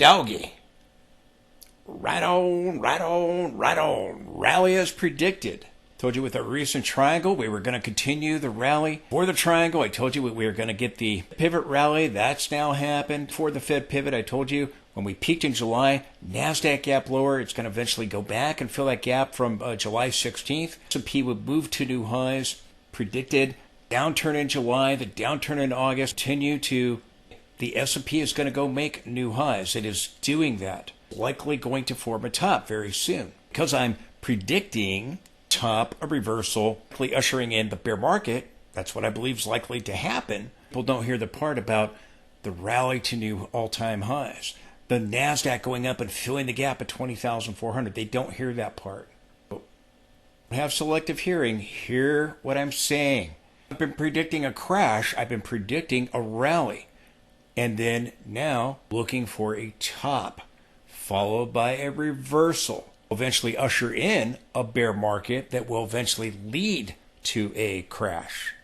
doggy. Right on, right on, right on. Rally as predicted. Told you with a recent triangle, we were going to continue the rally. For the triangle, I told you we were going to get the pivot rally. That's now happened. For the Fed pivot, I told you when we peaked in July, NASDAQ gap lower. It's going to eventually go back and fill that gap from July 16th. S&P would move to new highs. Predicted downturn in July, the downturn in August. Continue to, the S&P is going to go make new highs. It is doing that. Likely going to form a top very soon. Because I'm predicting top, a reversal, likely ushering in the bear market. That's what I believe is likely to happen. People don't hear the part about the rally to new all-time highs. The NASDAQ going up and filling the gap at 20,400. They don't hear that part. Have selective hearing. Hear what I'm saying. I've been predicting a crash. I've been predicting a rally. And then now looking for a top, followed by a reversal. Eventually usher in a bear market that will eventually lead to a crash.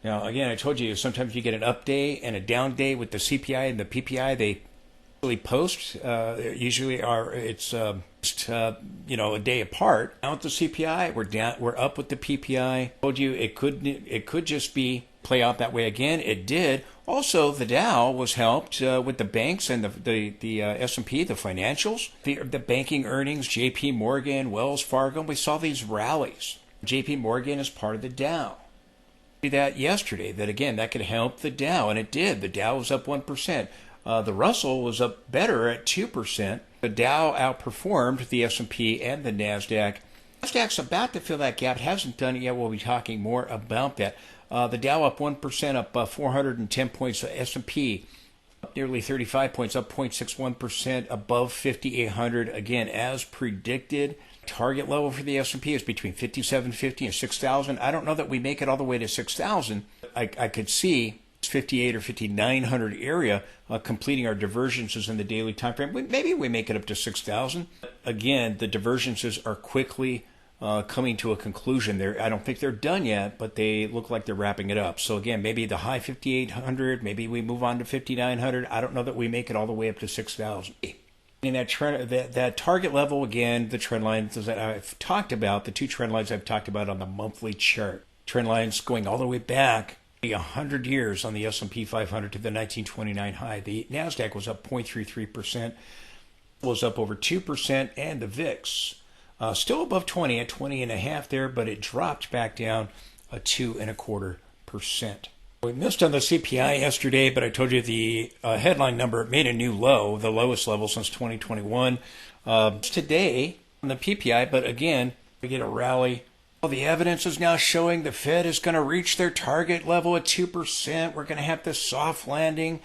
Now, again, I told you sometimes you get an up day and a down day with the CPI and the PPI. They usually post. Usually it's a day apart. Now with the CPI, we're down. We're up with the PPI. I told you it could just be play out that way again. It did. Also, the Dow was helped with the banks and the S&P, the financials, the banking earnings, J.P. Morgan, Wells Fargo. We saw these rallies. J.P. Morgan is part of the Dow. See that yesterday, that again, that could help the Dow, and it did. The Dow was up 1%. The Russell was up better at 2%. The Dow outperformed the S&P and the NASDAQ. NASDAQ's about to fill that gap. It hasn't done it yet. We'll be talking more about that. The Dow up 1%, up 410 points. The S&P up nearly 35 points, up 0.61%, above 5,800. Again, as predicted, target level for the S&P is between 5,750 and 6,000. I don't know that we make it all the way to 6,000. I could see 58 or 5,900 area completing our divergences in the daily time frame. Maybe we make it up to 6,000. Again, the divergences are quickly coming to a conclusion. I don't think they're done yet, but they look like they're wrapping it up. So again, maybe the high 5,800, maybe we move on to 5,900. I don't know that we make it all the way up to 6,000. In that trend, that target level, again, the trend lines that I've talked about, the two trend lines I've talked about on the monthly chart. Trend lines going all the way back 100 years on the S&P 500 to the 1929 high. The NASDAQ was up 0.33%, was up over 2%, and the VIX still above 20 at 20.5 there, but it dropped back down 2.25%. We missed on the CPI yesterday, but I told you the headline number made a new low, the lowest level since 2021. Today on the PPI, but again, we get a rally. Well, the evidence is now showing the Fed is going to reach their target level at 2%. We're going to have this soft landing.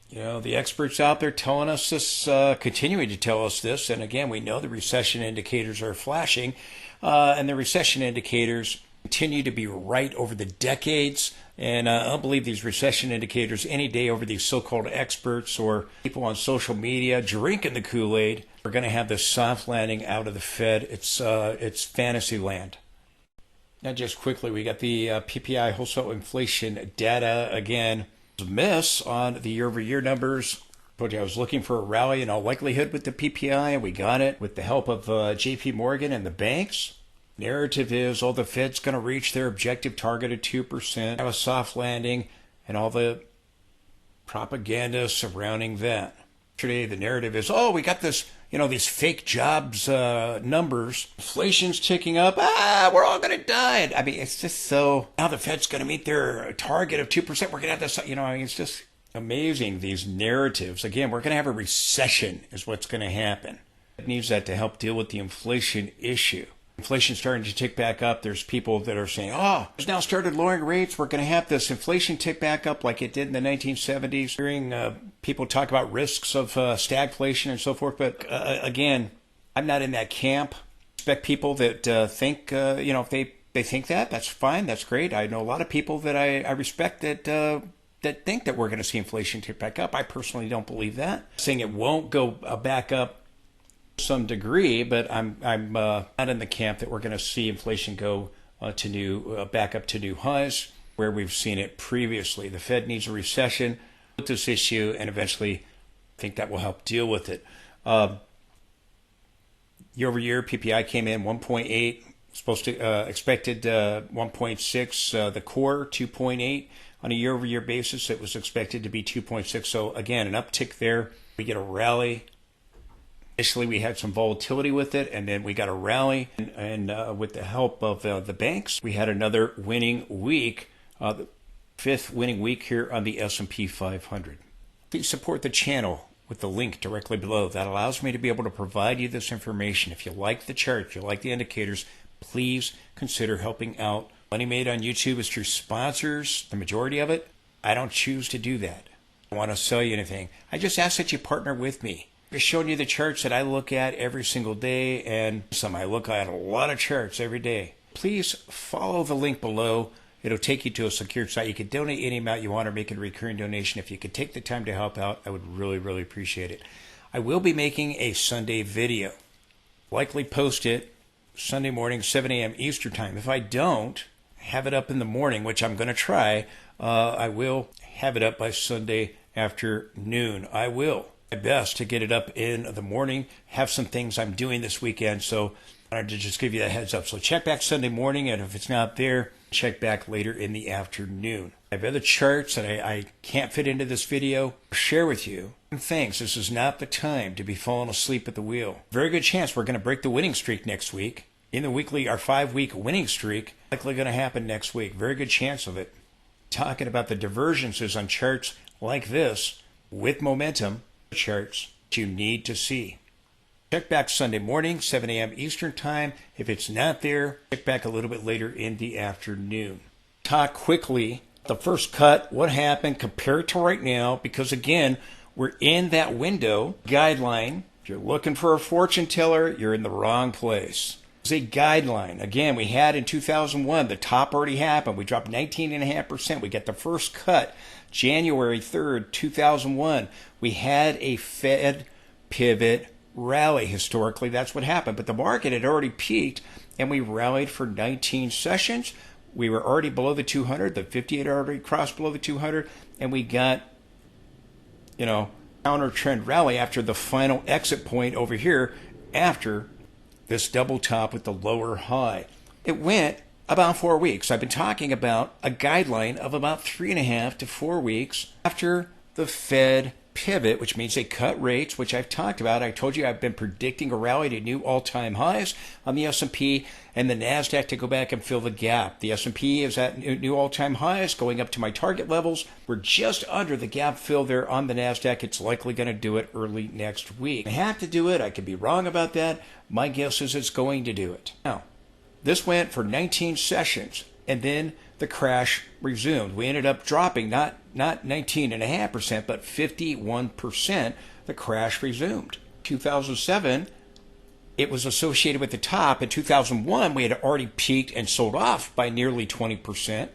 You know, the experts out there telling us this, continuing to tell us this. And again, we know the recession indicators are flashing, and the recession indicators continue to be right over the decades. And I don't believe these recession indicators any day over these so-called experts or people on social media drinking the Kool-Aid. We're going to have this soft landing out of the Fed. It's fantasy land. Now, just quickly, we got the PPI wholesale inflation data again. A miss on the year-over-year numbers. I told you I was looking for a rally in all likelihood with the PPI, and we got it with the help of J.P. Morgan and the banks. Narrative is, the Fed's going to reach their objective target of 2%, have a soft landing, and all the propaganda surrounding that. Today, the narrative is, we got this, these fake jobs numbers. Inflation's ticking up. We're all going to die. I mean, it's just so, now the Fed's going to meet their target of 2%. We're going to have this, it's just amazing, these narratives. Again, we're going to have a recession is what's going to happen. It needs that to help deal with the inflation issue. Inflation's starting to tick back up. There's people that are saying, it's now started lowering rates. We're going to have this inflation tick back up like it did in the 1970s. Hearing people talk about risks of stagflation and so forth. But again, I'm not in that camp. I expect people that think, if they think that, that's fine. That's great. I know a lot of people that I respect that think that we're going to see inflation tick back up. I personally don't believe that. Saying it won't go back up some degree, but I'm not in the camp that we're going to see inflation go back up to new highs where we've seen it previously. The Fed needs a recession with this issue, and eventually I think that will help deal with it. Year over year, PPI came in 1.8, expected 1.6. The core 2.8 on a year over year basis. It was expected to be 2.6. So again, an uptick there. We get a rally. Initially, we had some volatility with it, and then we got a rally. And with the help of the banks, we had another winning week, the fifth winning week here on the S&P 500. Please support the channel with the link directly below. That allows me to be able to provide you this information. If you like the chart, if you like the indicators, please consider helping out. Money made on YouTube is through sponsors, the majority of it. I don't choose to do that. I don't want to sell you anything. I just ask that you partner with me. I'm just showing you the charts that I look at every single day, and I look at a lot of charts every day. Please follow the link below. It'll take you to a secure site. You can donate any amount you want or make a recurring donation. If you could take the time to help out, I would really, really appreciate it. I will be making a Sunday video. Likely post it Sunday morning, 7 a.m. Eastern Time. If I don't have it up in the morning, which I'm going to try, I will have it up by Sunday afternoon. I will my best to get it up in the morning. Have some things I'm doing this weekend, so I wanted to just give you that heads up. So check back Sunday morning, and if it's not there, check back later in the afternoon. I have other charts that I can't fit into this video share with you. And thanks, this is not the time to be falling asleep at the wheel. Very good chance we're going to break the winning streak next week. In the weekly, our 5-week winning streak, likely going to happen next week. Very good chance of it. Talking about the divergences on charts like this with momentum, charts you need to see. Check back Sunday morning, 7 a.m. Eastern Time. If it's not there, check back a little bit later in the afternoon. Talk quickly, the first cut, what happened compared to right now, because again, we're in that window guideline. If you're looking for a fortune teller, you're in the wrong place. It's a guideline. Again, we had in 2001, the top already happened. We dropped 19.5%. We got the first cut January 3rd, 2001. We had a Fed pivot rally. Historically, that's what happened. But the market had already peaked, and we rallied for 19 sessions. We were already below the 200. The 50 had already crossed below the 200, and we got, counter trend rally after the final exit point over here after this double top with the lower high. It went about 4 weeks. I've been talking about a guideline of about 3.5 to 4 weeks after the Fed pivot, which means they cut rates, which I've talked about. I told you I've been predicting a rally to new all-time highs on the S&P and the nasdaq to go back and fill the gap. The S&P is at new all-time highs, going up to my target levels. We're just under the gap fill there on the nasdaq. It's likely going to do it early next week. I have to do it. I could be wrong about that. My guess is it's going to do it. Now, this went for 19 sessions, and then the crash resumed. We ended up dropping not 19.5%, but 51%. The crash resumed. 2007, it was associated with the top. In 2001, we had already peaked and sold off by nearly 20%.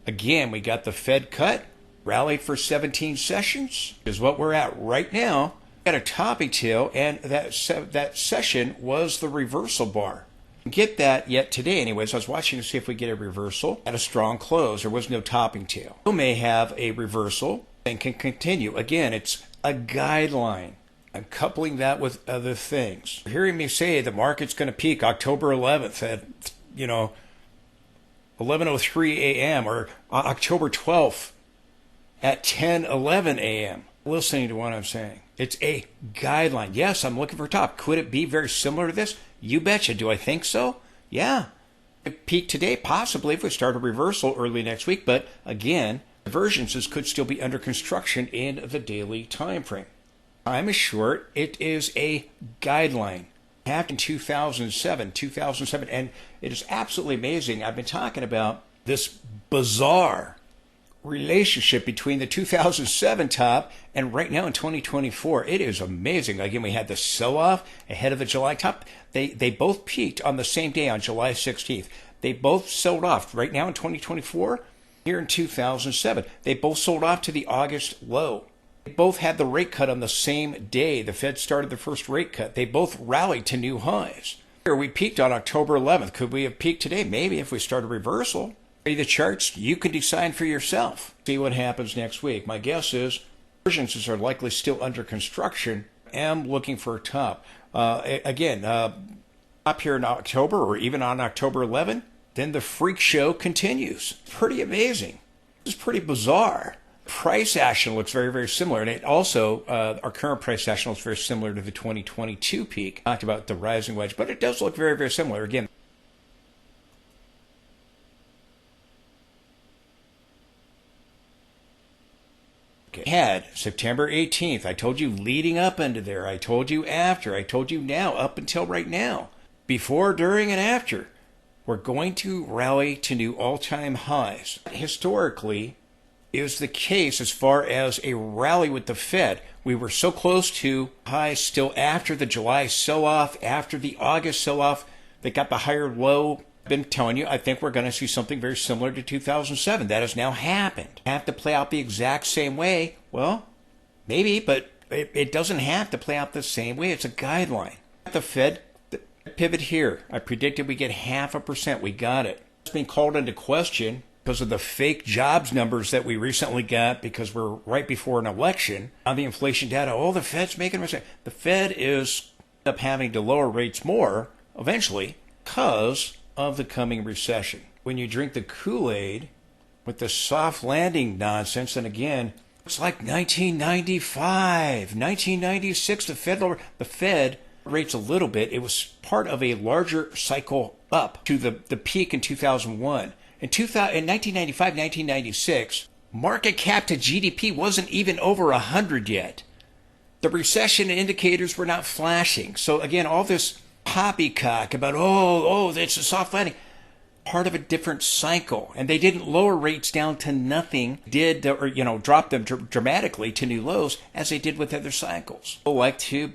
Again, we got the Fed cut, rallied for 17 sessions, is what we're at right now. Got a topping tail, and that session was the reversal bar. Get that yet today anyways. I was watching to see if we get a reversal at a strong close. There was no topping tail. We may have a reversal and can continue. Again, it's a guideline. I'm coupling that with other things. You're hearing me say the market's going to peak October 11th at 11:03 a.m. or October 12th at 10:11 a.m. Listening to what I'm saying. It's a guideline. Yes, I'm looking for a top. Could it be very similar to this? You betcha. Do I think so? Yeah. It peaked today, possibly, if we start a reversal early next week. But again, divergences could still be under construction in the daily time frame. Time is short. It is a guideline. It happened in 2007, and it is absolutely amazing. I've been talking about this bizarre relationship between the 2007 top and right now in 2024. It is amazing. Again, we had the sell-off ahead of the July top. They both peaked on the same day on July 16th. They both sold off right now in 2024. Here in 2007, they both sold off to the August low. They both had the rate cut on the same day. The Fed started the first rate cut. They both rallied to new highs. Here we peaked on October 11th. Could we have peaked today? Maybe if we start a reversal. The charts, you can decide for yourself. See what happens next week. My guess is Versions are likely still under construction. Am looking for a top. Again, up here in October or even on October 11, then the freak show continues. Pretty amazing. This is pretty bizarre. Price action looks very, very similar. And it also, our current price action looks very similar to the 2022 peak. Talked about the rising wedge, but it does look very, very similar. Again, had September 18th. I told you leading up into there. I told you after. I told you now, up until right now. Before, during, and after. We're going to rally to new all-time highs. Historically, is the case as far as a rally with the Fed. We were so close to highs still after the July sell-off, after the August sell-off that got the higher low. I've been telling you, I think we're going to see something very similar to 2007. That has now happened. Have to play out the exact same way? Well, maybe, but it doesn't have to play out the same way. It's a guideline. The Fed pivot here. I predicted we get 0.5%. We got it. It's being called into question because of the fake jobs numbers that we recently got because we're right before an election. On the inflation data, the Fed's making a mistake. The Fed is up having to lower rates more eventually because of the coming recession. When you drink the Kool-Aid with the soft landing nonsense, and again, it's like 1995, 1996, the Fed rates a little bit. It was part of a larger cycle up to the peak in 2001. In 1995, 1996, market cap to GDP wasn't even over 100 yet. The recession indicators were not flashing. So again, all this poppycock about, it's a soft landing, part of a different cycle. And they didn't lower rates down to nothing, drop them dramatically to new lows as they did with other cycles. People like to,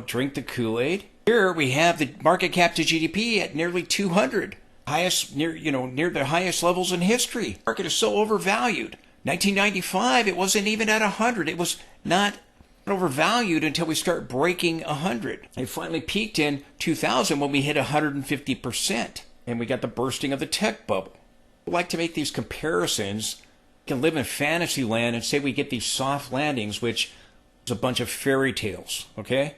drink the Kool-Aid. Here we have the market cap to GDP at nearly 200, near the highest levels in history. The market is so overvalued. 1995, it wasn't even at 100. It was not overvalued until we start breaking 100. It finally peaked in 2000 when we hit 150%. And we got the bursting of the tech bubble. I like to make these comparisons. We can live in fantasy land and say we get these soft landings, which is a bunch of fairy tales, okay?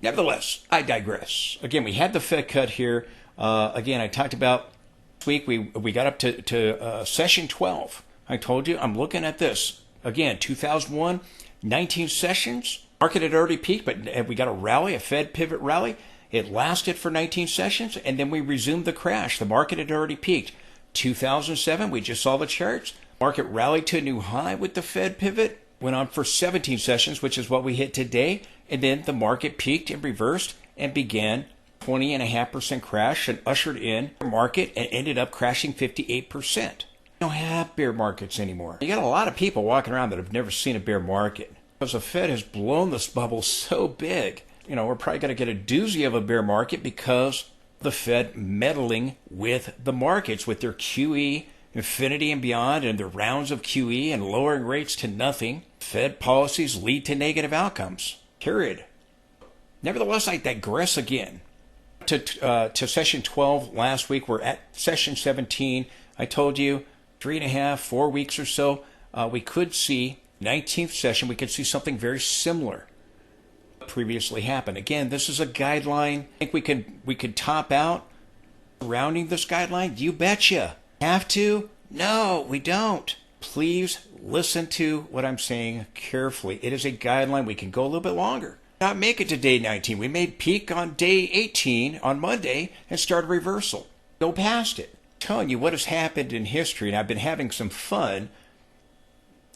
Nevertheless, I digress. Again, we had the Fed cut here. Again, I talked about this week, we got up to session 12. I told you, I'm looking at this. Again, 2001, 19 sessions. Market had already peaked, but we got a rally, a Fed pivot rally. It lasted for 19 sessions, and then we resumed the crash. The market had already peaked. 2007, we just saw the charts. Market rallied to a new high with the Fed pivot. Went on for 17 sessions, which is what we hit today. And then the market peaked and reversed and began 20.5% crash and ushered in the market and ended up crashing 58%. We don't have bear markets anymore. You got a lot of people walking around that have never seen a bear market because the Fed has blown this bubble so big. We're probably going to get a doozy of a bear market because the Fed meddling with the markets with their QE, infinity and beyond, and their rounds of QE and lowering rates to nothing. Fed policies lead to negative outcomes. Period. Nevertheless, I digress again. To session 12 last week, we're at session 17. I told you 3.5, 4 weeks or so, we could see 19th session. We could see something very similar previously happened. Again, this is a guideline. I think we could top out surrounding this guideline. You betcha. Have to? No, we don't. Please listen to what I'm saying carefully. It is a guideline. We can go a little bit longer. Not make it to day 19. We made peak on day 18 on Monday and start a reversal. Go past it. I'm telling you what has happened in history, and I've been having some fun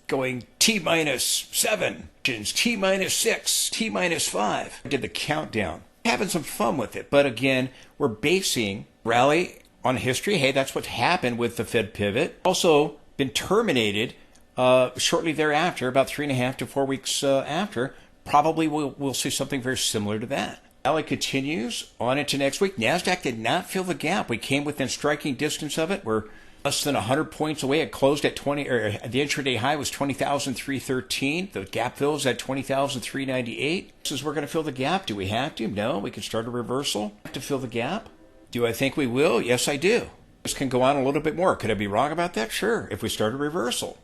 going T-7, T-6, T-5. I did the countdown. Having some fun with it. But again, we're basing rally on history. Hey, that's what happened with the Fed pivot. Also been terminated shortly thereafter, about 3.5 to 4 weeks after. Probably we'll see something very similar to that. Rally continues on into next week. NASDAQ did not fill the gap. We came within striking distance of it. We're less than 100 points away. It closed at the intraday high was 20,313. The gap fills at 20,398. Says we're going to fill the gap. Do we have to? No. We can start a reversal to fill the gap. Do I think we will? Yes, I do. This can go on a little bit more. Could I be wrong about that? Sure. If we start a reversal.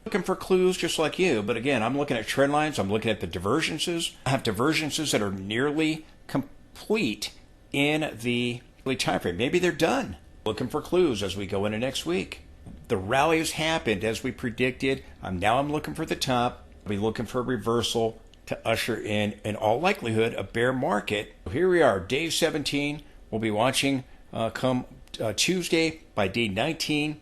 Looking for clues just like you, but again, I'm looking at trend lines, I'm looking at the divergences. I have divergences that are nearly complete in the time frame. Maybe they're done. Looking for clues as we go into next week. The rally has happened as we predicted. Now I'm looking for the top. I'll be looking for a reversal to usher in all likelihood, a bear market. Here we are, day 17. We'll be watching come Tuesday by day 19.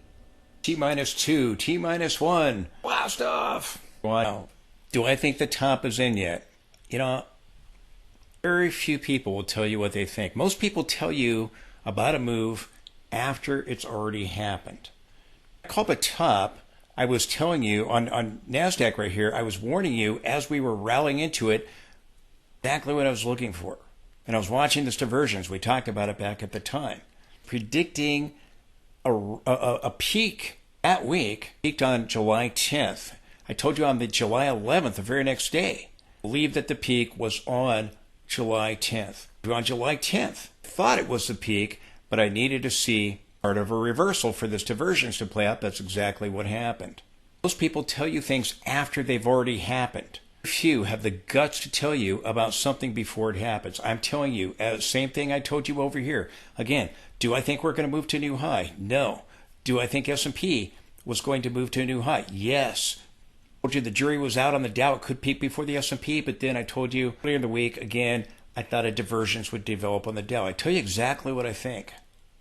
T-2, T-1. Blast off. Wow. Do I think the top is in yet? You know, very few people will tell you what they think. Most people tell you about a move after it's already happened. I call the top. I was telling you on NASDAQ right here, I was warning you as we were rallying into it, exactly what I was looking for. And I was watching this divergence. We talked about it back at the time. Predicting a peak that week, peaked on July 10th. I told you on the July 11th, the very next day, I believe that the peak was on July 10th. On July 10th, I thought it was the peak, but I needed to see part of a reversal for this divergence to play out. That's exactly what happened. Most people tell you things after they've already happened. Few have the guts to tell you about something before it happens. I'm telling you, same thing I told you over here. Again, do I think we're going to move to a new high? No. Do I think S&P was going to move to a new high? Yes. I told you the jury was out on the Dow. It could peak before the S&P, but then I told you earlier in the week, again, I thought a divergence would develop on the Dow. I tell you exactly what I think.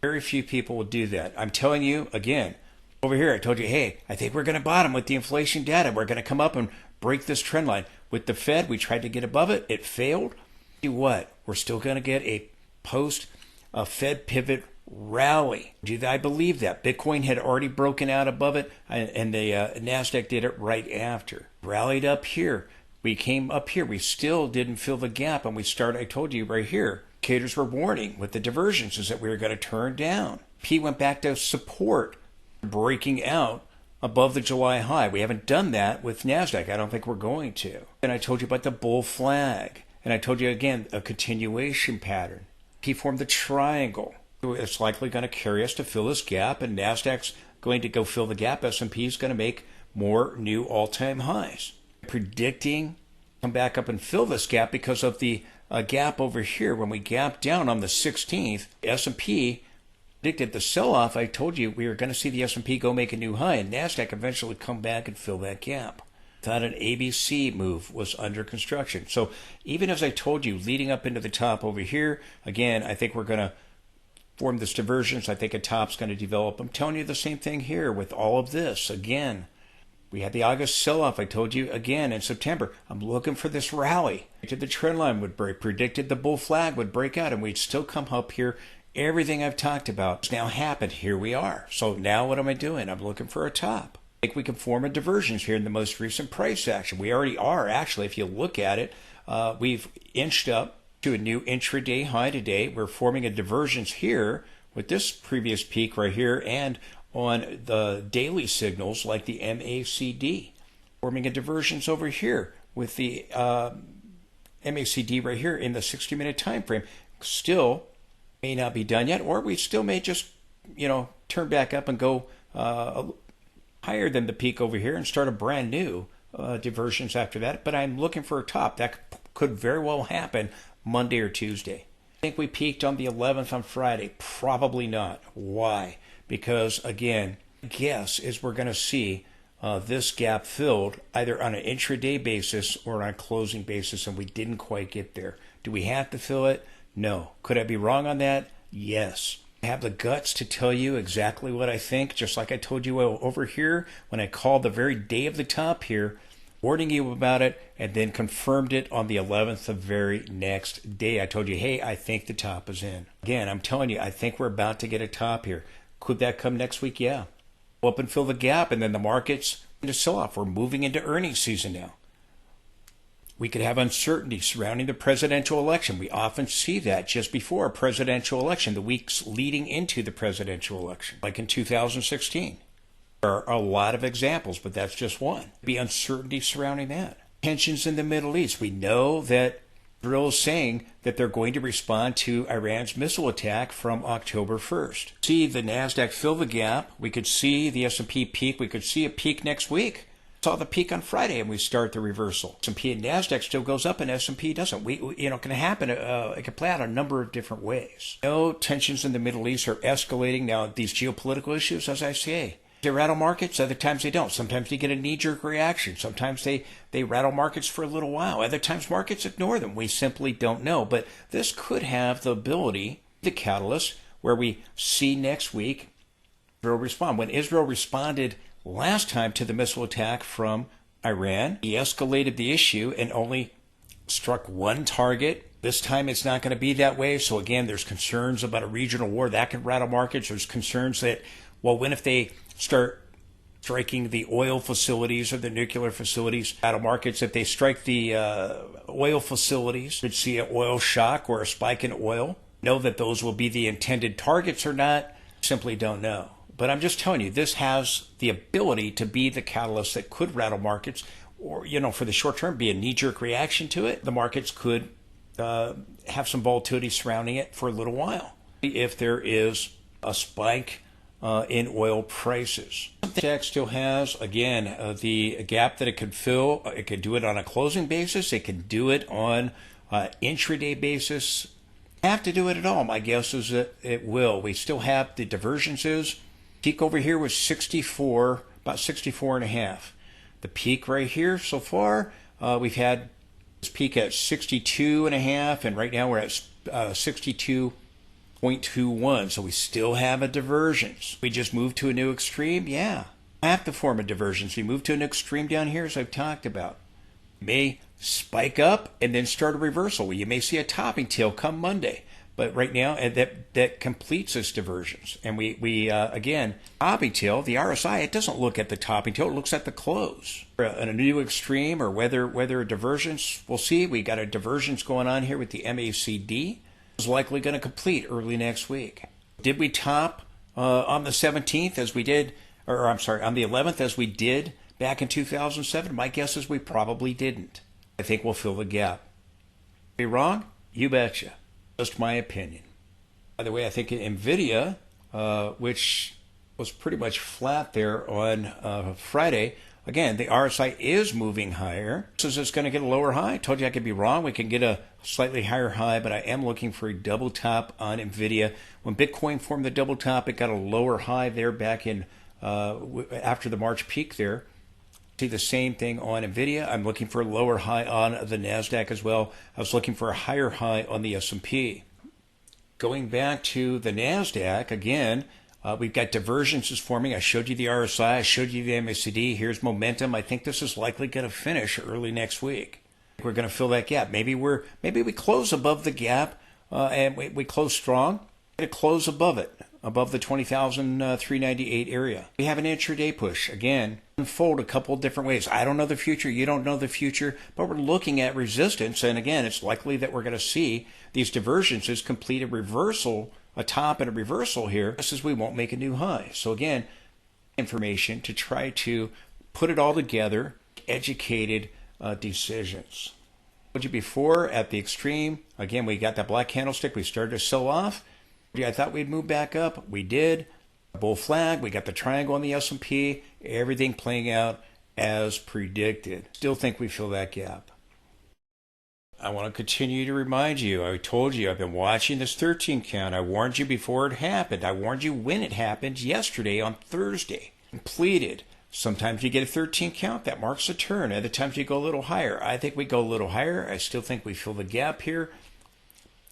Very few people will do that. I'm telling you, again, over here, I told you, hey, I think we're going to bottom with the inflation data. We're going to come up and break this trend line. With the Fed, we tried to get above it. It failed. Do what? We're still going to get a Fed pivot rally. I believe that. Bitcoin had already broken out above it, and the NASDAQ did it right after. Rallied up here. We came up here. We still didn't fill the gap, and we started, I told you right here, indicators were warning with the divergences that we were going to turn down. P went back to support, breaking out above the July high. We haven't done that with NASDAQ. I don't think we're going to. And I told you about the bull flag. And I told you again, a continuation pattern. P formed the triangle. It's likely going to carry us to fill this gap, and NASDAQ's going to go fill the gap. S&P is going to make more new all-time highs. Predicting come back up and fill this gap because of the gap over here. When we gapped down on the 16th, S&P predicted the sell-off. I told you we were going to see the S&P go make a new high, and NASDAQ eventually come back and fill that gap. Thought an ABC move was under construction. So even as I told you, leading up into the top over here, again, I think we're going to form this divergence. I think a top's going to develop. I'm telling you the same thing here with all of this. Again, we had the August sell-off. I told you again in September, I'm looking for this rally. Predicted the trend line would break, predicted the bull flag would break out, and we'd still come up here. Everything I've talked about has now happened. Here we are. So now what am I doing? I'm looking for a top. I think we can form a divergence here in the most recent price action. We already are, actually. If you look at it, we've inched up to a new intraday high today. We're forming a divergence here with this previous peak right here and on the daily signals like the MACD. Forming a divergence over here with the MACD right here in the 60-minute time frame. Still may not be done yet, or we still may just, turn back up and go higher than the peak over here and start a brand new divergence after that. But I'm looking for a top. That could very well happen Monday or Tuesday. I think we peaked on the 11th on Friday. Probably not. Why? Because, again, my guess is we're going to see this gap filled either on an intraday basis or on a closing basis, and we didn't quite get there. Do we have to fill it? No. Could I be wrong on that? Yes. I have the guts to tell you exactly what I think, just like I told you over here when I called the very day of the top here, warning you about it, and then confirmed it on the 11th, the very next day. I told you, hey, I think the top is in. Again, I'm telling you, I think we're about to get a top here. Could that come next week? Yeah. Go up and fill the gap, and then the market's going to sell off. We're moving into earnings season now. We could have uncertainty surrounding the presidential election. We often see that just before a presidential election, the weeks leading into the presidential election, like in 2016. There are a lot of examples, but that's just one. Be uncertainty surrounding that. Tensions in the Middle East. We know that Israel is saying that they're going to respond to Iran's missile attack from October 1st. See the NASDAQ fill the gap. We could see the S&P peak. We could see a peak next week. Saw the peak on Friday and we start the reversal. S&P and NASDAQ still goes up and S&P doesn't. It can happen. It can play out a number of different ways. No, tensions in the Middle East are escalating. Now, these geopolitical issues, as I say, they rattle markets. Other times they don't. Sometimes you get a knee-jerk reaction. Sometimes they rattle markets for a little while. Other times markets ignore them. We simply don't know. But this could have the ability, the catalyst, where we see next week Israel respond. When Israel responded last time to the missile attack from Iran, he escalated the issue and only struck one target. This time it's not going to be that way. So again, there's concerns about a regional war. That could rattle markets. There's concerns that, well, when if they start striking the oil facilities or the nuclear facilities, rattle markets, if they strike the oil facilities, could see an oil shock or a spike in oil. Know that those will be the intended targets or not, simply don't know. But I'm just telling you, this has the ability to be the catalyst that could rattle markets, or, for the short term, be a knee-jerk reaction to it. The markets could have some volatility surrounding it for a little while if there is a spike in oil prices. NASDAQ still has, again, the gap that it could fill. It could do it on a closing basis. It can do it on intraday basis. Have to do it at all. My guess is that it will. We still have the divergences. Peak over here was 64, about 64 and a half. The peak right here so far, we've had this peak at 62 and a half, and right now we're at 62.21. So we still have a divergence. We just moved to a new extreme. Yeah, I have to form a divergence. We moved to an extreme down here, as I've talked about. You may spike up and then start a reversal. You may see a topping tail come Monday. But right now, that completes this divergence. And we again, topping tail, the RSI, it doesn't look at the topping tail, it looks at the close. A new extreme or whether a divergence, we'll see. We got a divergence going on here with the MACD. It's likely going to complete early next week. Did we top on the 17th as we did, or I'm sorry, on the 11th as we did back in 2007? My guess is we probably didn't. I think we'll fill the gap. Be wrong? You betcha. Just my opinion. By the way, I think NVIDIA, which was pretty much flat there on Friday, again, the RSI is moving higher. This is going to get a lower high. I told you I could be wrong. We can get a slightly higher high, but I am looking for a double top on NVIDIA. When Bitcoin formed the double top, it got a lower high there back in after the March peak there. See the same thing on NVIDIA. I'm looking for a lower high on the NASDAQ as well. I was looking for a higher high on the S&P. Going back to the NASDAQ, again, we've got divergences forming. I showed you the RSI. I showed you the MACD. Here's momentum. I think this is likely going to finish early next week. We're going to fill that gap. Maybe we close above the gap and we close strong. We're going to close above it, above the 20,398 area. We have an intraday push. Again, unfold a couple different ways. I don't know the future. You don't know the future. But we're looking at resistance. And again, it's likely that we're going to see these divergences complete a reversal, a top and a reversal here. This is we won't make a new high. So again, information to try to put it all together, educated decisions. I told you before at the extreme, again, we got that black candlestick. We started to sell off. I thought we'd move back up. We did. Bull flag. We got the triangle on the S&P. Everything playing out as predicted. Still think we fill that gap. I want to continue to remind you. I told you I've been watching this 13 count. I warned you before it happened. I warned you when it happened yesterday on Thursday. Completed. Sometimes you get a 13 count. That marks a turn. Other times you go a little higher. I think we go a little higher. I still think we fill the gap here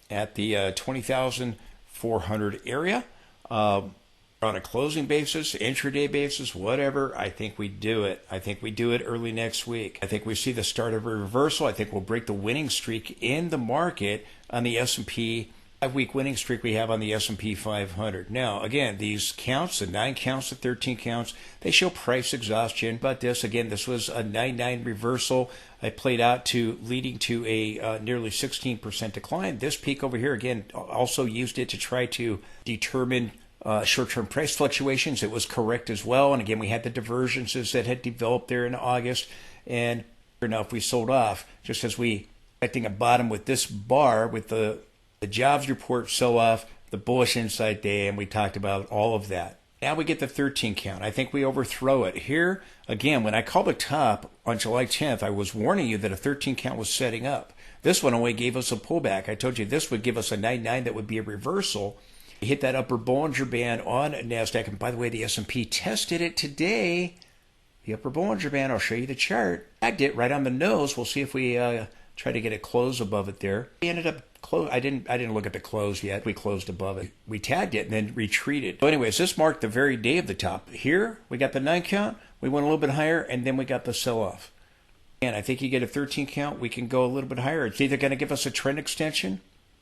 at the 20,400 area. On a closing basis, intraday basis, whatever, I think we do it. I think we do it early next week. I think we see the start of a reversal. I think we'll break the winning streak in the market on the S&P, 5-week winning streak we have on the S&P 500. Now, again, these counts, the 9 counts, the 13 counts, they show price exhaustion. But this, again, this was a 9-9 reversal. It played out to leading to a nearly 16% decline. This peak over here, again, also used it to try to determine short-term price fluctuations. It was correct as well. And again, we had the divergences that had developed there in August. And sure enough, we sold off just as we expecting a bottom with this bar with the jobs report sell off, the bullish insight day, and we talked about all of that. Now we get the 13 count. I think we overthrow it. Here, again, when I called the top on July 10th, I was warning you that a 13 count was setting up. This one only gave us a pullback. I told you this would give us a 9-9 that would be a reversal. We hit that upper Bollinger Band on NASDAQ. And by the way, the S&P tested it today. The upper Bollinger Band, I'll show you the chart. Tagged it right on the nose. We'll see if we try to get a close above it there. We ended up close. I didn't look at the close yet. We closed above it. We tagged it and then retreated. So anyways, this marked the very day of the top. Here, we got the 9 count. We went a little bit higher, and then we got the sell-off. And I think you get a 13 count, we can go a little bit higher. It's either going to give us a trend extension,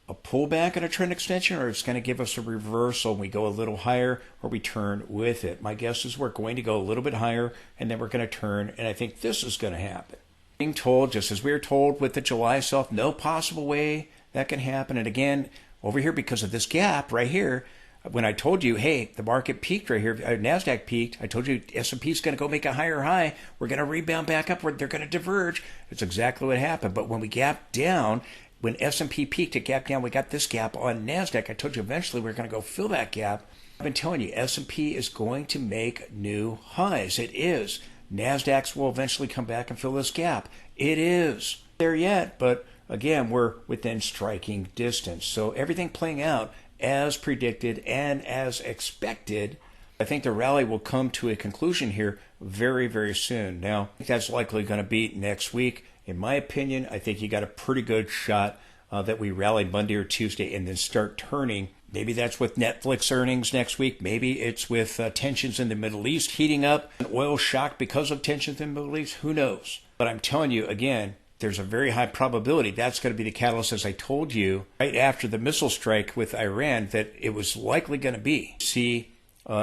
a pullback and a trend extension, or it's going to give us a reversal and we go a little higher or we turn with it. My guess is we're going to go a little bit higher and then we're going to turn, and I think this is going to happen. Being told, just as we were told with the July self, no possible way that can happen. And again, over here, because of this gap right here, when I told you, hey, the market peaked right here, NASDAQ peaked, I told you S&P is going to go make a higher high. We're going to rebound back upward. They're going to diverge. It's exactly what happened. But when we gapped down, when S&P peaked, it gapped down. We got this gap on NASDAQ. I told you eventually we're going to go fill that gap. I've been telling you, S&P is going to make new highs. It is. NASDAQs will eventually come back and fill this gap. It is. There yet, but again, we're within striking distance. So everything playing out as predicted and as expected. I think the rally will come to a conclusion here very, very soon. Now, I think that's likely going to be next week. In my opinion, I think you got a pretty good shot that we rally Monday or Tuesday and then start turning. Maybe that's with Netflix earnings next week. Maybe it's with tensions in the Middle East heating up, an oil shock because of tensions in the Middle East. Who knows? But I'm telling you, again, there's a very high probability that's going to be the catalyst, as I told you, right after the missile strike with Iran, that it was likely going to be. See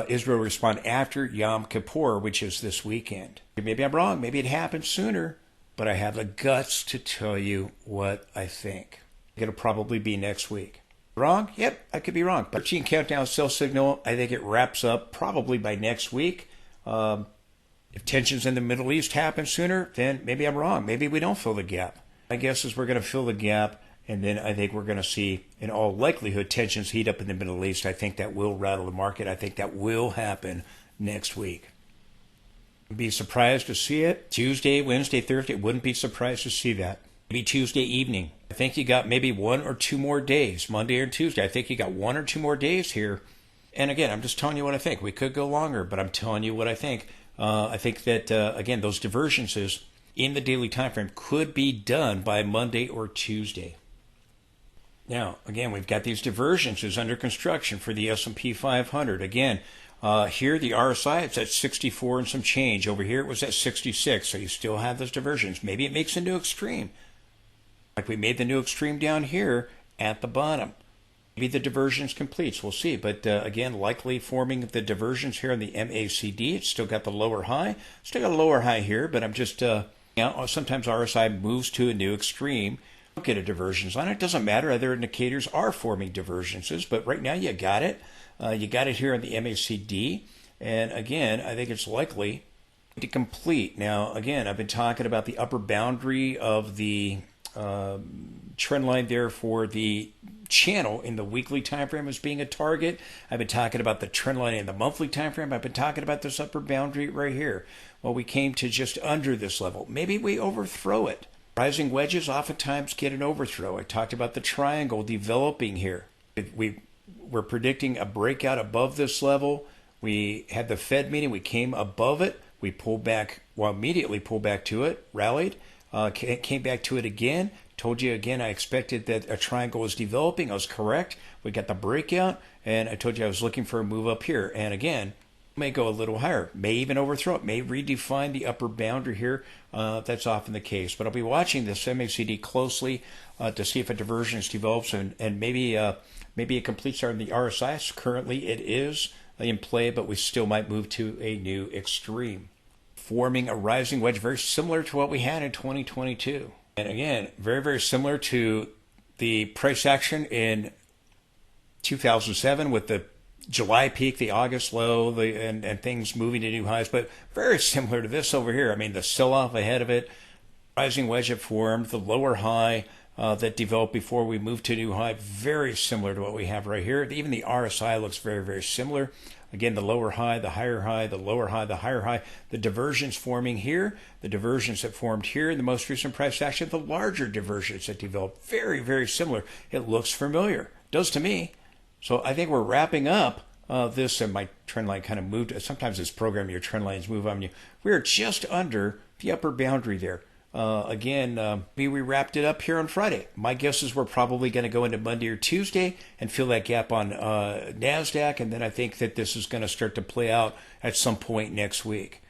Israel respond after Yom Kippur, which is this weekend. Maybe I'm wrong. Maybe it happens sooner, but I have the guts to tell you what I think. It'll probably be next week. Wrong? Yep, I could be wrong. 13 countdown sell signal, I think it wraps up probably by next week. If tensions in the Middle East happen sooner, then maybe I'm wrong. Maybe we don't fill the gap. My guess is we're going to fill the gap, and then I think we're going to see, in all likelihood, tensions heat up in the Middle East. I think that will rattle the market. I think that will happen next week. Be surprised to see it. Tuesday, Wednesday, Thursday, wouldn't be surprised to see that. Maybe Tuesday evening. I think you got maybe 1 or 2 more days, Monday or Tuesday. I think you got 1 or 2 more days here. And again, I'm just telling you what I think. We could go longer, but I'm telling you what I think. I think that, again, those divergences in the daily time frame could be done by Monday or Tuesday. Now, again, we've got these divergences under construction for the S&P 500. Again, here the RSI, it's at 64 and some change. Over here it was at 66, so you still have those diversions. Maybe it makes a new extreme. Like we made the new extreme down here at the bottom. Maybe the diversions completes. We'll see. But again, likely forming the diversions here on the MACD. It's still got the lower high. Still got a lower high here, but I'm just, sometimes RSI moves to a new extreme. Don't get a divergence on it. It doesn't matter. Other indicators are forming divergences, but right now you got it. You got it here on the MACD. And again, I think it's likely to complete. Now, again, I've been talking about the upper boundary of the trend line there for the channel in the weekly time frame as being a target. I've been talking about the trend line in the monthly time frame. I've been talking about this upper boundary right here. Well, we came to just under this level. Maybe we overthrow it. Rising wedges oftentimes get an overthrow. I talked about the triangle developing here. We're predicting a breakout above this level. We had the Fed meeting. We came above it. We pulled back, well, immediately pulled back to it, rallied, came back to it again. Told you again, I expected that a triangle was developing. I was correct. We got the breakout, and I told you I was looking for a move up here. And again, may go a little higher, may even overthrow it, may redefine the upper boundary here. That's often the case. But I'll be watching this MACD closely to see if a divergence develops and maybe it completes on the RSI. Currently, it is in play, but we still might move to a new extreme, forming a rising wedge very similar to what we had in 2022. And again, very, very similar to the price action in 2007 with the July peak, the August low, and things moving to new highs, but very similar to this over here. I mean, the sell-off ahead of it, rising wedge had formed, the lower high that developed before we moved to a new high, very similar to what we have right here. Even the RSI looks very, very similar. Again, the lower high, the higher high, the lower high, the higher high, the diversions forming here, the diversions that formed here in the most recent price action, the larger diversions that developed, very, very similar. It looks familiar. It does to me. So I think we're wrapping up this, and my trend line kind of moved. Sometimes this program, your trend lines move on you. We're just under the upper boundary there. We wrapped it up here on Friday. My guess is we're probably going to go into Monday or Tuesday and fill that gap on NASDAQ, and then I think that this is going to start to play out at some point next week.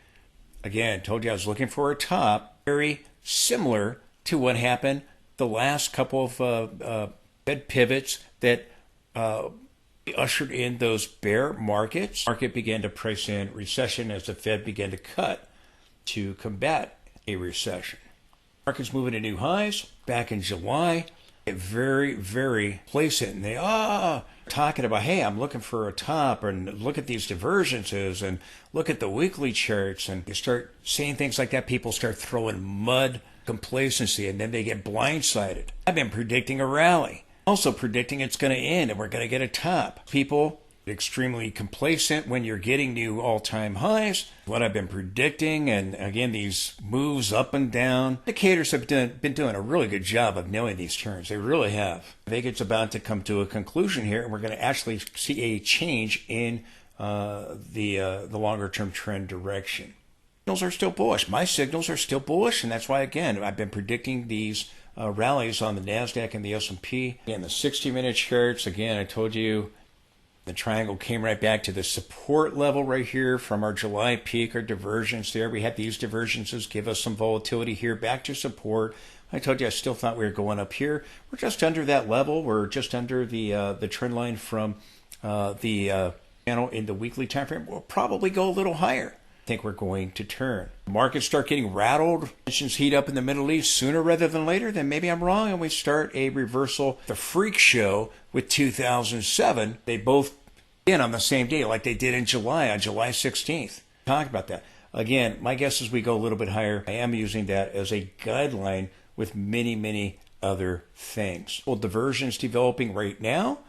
Again, told you I was looking for a top, very similar to what happened the last couple of Fed pivots that ushered in those bear markets. Market began to price in recession as the Fed began to cut to combat a recession. Markets moving to new highs back in July. Very, very complacent. And they talking about, hey, I'm looking for a top, and look at these divergences, and look at the weekly charts, and you start saying things like that. People start throwing mud complacency, and then they get blindsided. I've been predicting a rally, also predicting it's going to end and we're going to get a top. People extremely complacent when you're getting new all-time highs. What I've been predicting, and again, these moves up and down. Indicators have been doing a really good job of knowing these turns. They really have. I think it's about to come to a conclusion here, and we're going to actually see a change in the longer-term trend direction. Signals are still bullish. My signals are still bullish, and that's why, again, I've been predicting these rallies on the NASDAQ and the S&P. Again, the 60-minute charts, again, I told you, the triangle came right back to the support level right here from our July peak, our divergence there. We had these divergences give us some volatility here, back to support. I told you I still thought we were going up here. We're just under that level. We're just under the trend line from the channel in the weekly time frame. We'll probably go a little higher. I think we're going to turn. Markets start getting rattled. Tensions heat up in the Middle East sooner rather than later. Then maybe I'm wrong, and we start a reversal. The freak show with 2007. They both in on the same day, like they did in July, on July 16th. Talk about that. Again, my guess is we go a little bit higher. I am using that as a guideline with many, many other things. Well, diversions developing right now.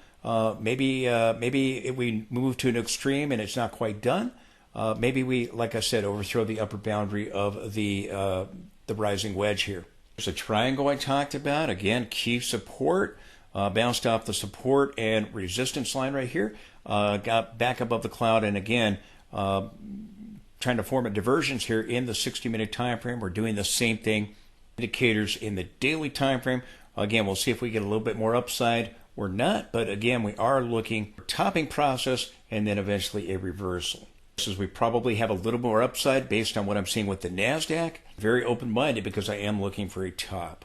Maybe if we move to an extreme and it's not quite done. Maybe we, like I said, overthrow the upper boundary of the rising wedge here. There's a triangle I talked about. Again, key support. Bounced off the support and resistance line right here. Got back above the cloud, and again, trying to form a divergence here in the 60-minute time frame. We're doing the same thing. Indicators in the daily time frame. Again, we'll see if we get a little bit more upside or not, but again, we are looking for topping process and then eventually a reversal. As we probably have a little more upside based on what I'm seeing with the NASDAQ. Very open-minded because I am looking for a top.